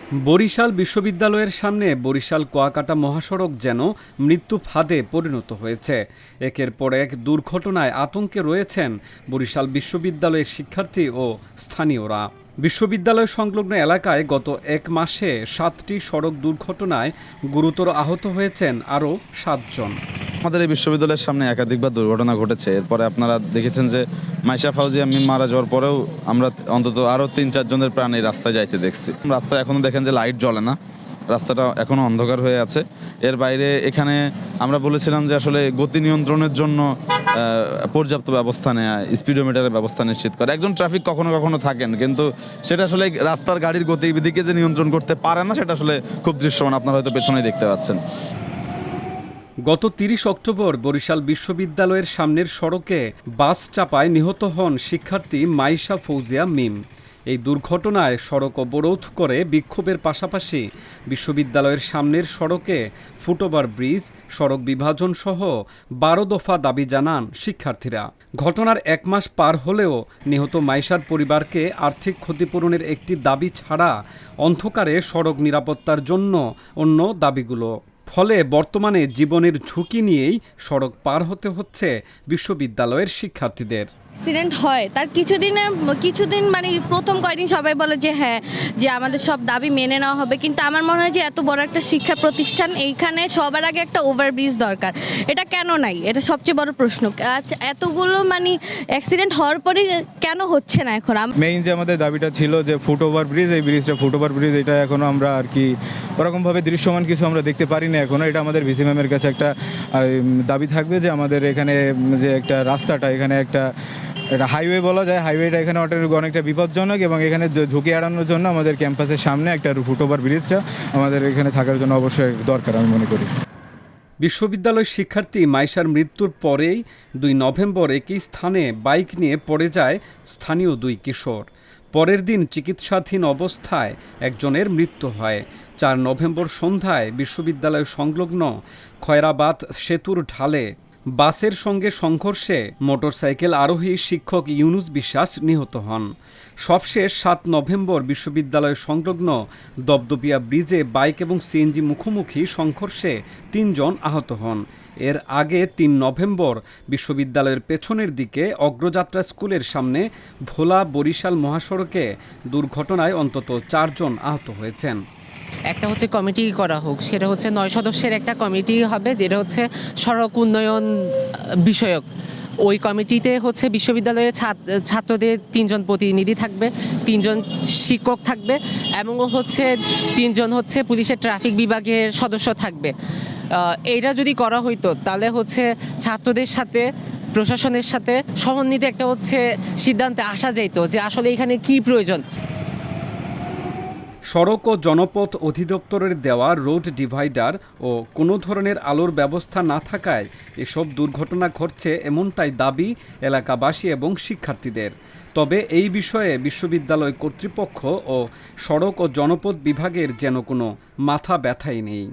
বরিশাল বিশ্ববিদ্যালয়ের সামনে বরিশাল কুয়াকাটা মহাসড়ক যেন মৃত্যু ফাঁদে পরিণত হয়েছে। একের পর এক দুর্ঘটনায় আতঙ্কে রয়েছেন বরিশাল বিশ্ববিদ্যালয়ের শিক্ষার্থী ও স্থানীয়রা। বিশ্ববিদ্যালয় সংলগ্ন এলাকায় গত এক মাসে 7টি সড়ক দুর্ঘটনায় গুরুতর আহত হয়েছেন আরও 7 জন। আমাদের এই বিশ্ববিদ্যালয়ের সামনে একাধিকবার দুর্ঘটনা ঘটেছে। এরপরে আপনারা দেখেছেন যে মাইশা ফাউজিয়া মিম মারা যাওয়ার পরেও আমরা অন্তত আরও 3-4 জনের প্রাণ এই রাস্তায় যাইতে দেখছি। রাস্তায় এখনও দেখেন যে লাইট জ্বলে না, রাস্তাটা এখনও অন্ধকার হয়ে আছে। এর বাইরে এখানে আমরা বলেছিলাম যে আসলে গতি নিয়ন্ত্রণের জন্য পর্যাপ্ত ব্যবস্থা নেওয়া, স্পিডোমিটারের ব্যবস্থা নিশ্চিত করা। একজন ট্রাফিক কখনো কখনো থাকেন, কিন্তু সেটা আসলে রাস্তার গাড়ির গতিবিধিকে যে নিয়ন্ত্রণ করতে পারে না, সেটা আসলে খুব দৃশ্যমান। আপনারা হয়তো পেছনেই দেখতে পাচ্ছেন। গত 30 অক্টোবর বরিশাল বিশ্ববিদ্যালয়ের সামনের সড়কে বাস চাপায় নিহত হন শিক্ষার্থী মাইশা ফৌজিয়া মিম। এই দুর্ঘটনায় সড়ক অবরোধ করে বিক্ষোভের পাশাপাশি বিশ্ববিদ্যালয়ের সামনের সড়কে ফুটওভার ব্রিজ, সড়ক বিভাজন সহ 12 দফা দাবি জানান শিক্ষার্থীরা। ঘটনার 1 মাস পার হলেও নিহত মাইশার পরিবারকে আর্থিক ক্ষতিপূরণের একটি দাবি ছাড়া অন্ধকারে সড়ক নিরাপত্তার জন্য অন্য দাবিগুলো। ফলে বর্তমানে জীবনের ঝুঁকি নিয়েই সড়ক পার হতে হচ্ছে বিশ্ববিদ্যালয়ের শিক্ষার্থীদের। অ্যাক্সিডেন্ট হয় তার কিছুদিন মানে প্রথম কয়েকদিন সবাই বলে যে হ্যাঁ, যে আমাদের সব দাবি মেনে নেওয়া হবে, কিন্তু আমার মনে হয় যে এত বড় একটা শিক্ষা প্রতিষ্ঠান, এইখানে সবার আগে একটা ওভারব্রিজ দরকার। এটা কেন নাই, এটা সবচেয়ে বড় প্রশ্ন। এতগুলো মানে অ্যাক্সিডেন্ট হওয়ার পরে কেন হচ্ছে না এখন? মেইন যে আমাদের দাবিটা ছিল যে ফুটওভার ব্রিজ, এই ব্রিজটা ফুটওভার ব্রিজ, এটা এখনো আমরা আর কি ওরকমভাবে দৃশ্যমান কিছু আমরা দেখতে পারি না এখনো। এটা আমাদের ভিসি ম্যামের কাছে একটা দাবি থাকবে যে আমাদের এখানে যে একটা রাস্তাটা, এখানে একটা হাইওয়ে বলা যায়, হাইওয়েটা এখানে অনেকটা বিপজ্জনক, এবং এখানে ঝুঁকি এড়ানোর জন্য আমাদের ক্যাম্পাসের সামনে একটা ফুটওভার ব্রিজটা আমাদের এখানে থাকার জন্য অবশ্যই দরকার আমি মনে করি। বিশ্ববিদ্যালয় শিক্ষার্থী মাইশার মৃত্যুর পরেই 2 নভেম্বর একই স্থানে বাইক নিয়ে পড়ে যায় স্থানীয় 2 কিশোর। পরের দিন চিকিৎসাধীন অবস্থায় একজনের মৃত্যু হয়। 4 নভেম্বর সন্ধ্যায় বিশ্ববিদ্যালয় সংলগ্ন খয়রাবাদ সেতুর ঢালে বাসের সঙ্গে সংঘর্ষে মোটরসাইকেল আরোহী শিক্ষক ইউনুস বিশ্বাস নিহত হন। সবশেষ 7 নভেম্বর বিশ্ববিদ্যালয় সংলগ্ন দপদপিয়া ব্রিজে বাইক এবং সিএনজি মুখোমুখি সংঘর্ষে 3 জন আহত হন। এর আগে 3 নভেম্বর বিশ্ববিদ্যালয়ের পেছনের দিকে অগ্রযাত্রা স্কুলের সামনে ভোলা বরিশাল মহাসড়কে দুর্ঘটনায় অন্তত 4 জন আহত হয়েছেন। একটা হচ্ছে কমিটি করা হোক, সেটা হচ্ছে 9 সদস্যের একটা কমিটি হবে, যেটা হচ্ছে সড়ক উন্নয়ন বিষয়ক। ওই কমিটিতে হচ্ছে বিশ্ববিদ্যালয়ের ছাত্রদের 3 জন প্রতিনিধি থাকবে, 3 জন শিক্ষক থাকবে, এবং হচ্ছে 3 জন হচ্ছে পুলিশের ট্রাফিক বিভাগের সদস্য থাকবে। এইটা যদি করা হইতো তাহলে হচ্ছে ছাত্রদের সাথে প্রশাসনের সাথে সমন্বিত একটা হচ্ছে সিদ্ধান্তে আসা যেত যে আসলে এখানে কি প্রয়োজন। সড়ক ও জনপথ অধিদপ্তরের দেওয়া রোড ডিভাইডার ও কোনো ধরনের আলোর ব্যবস্থা না থাকায় এসব দুর্ঘটনা ঘটছে, এমনটাই দাবি এলাকাবাসী এবং শিক্ষার্থীদের। তবে এই বিষয়ে বিশ্ববিদ্যালয় কর্তৃপক্ষ ও সড়ক ও জনপথ বিভাগের যেন কোনো মাথা ব্যথাই নেই।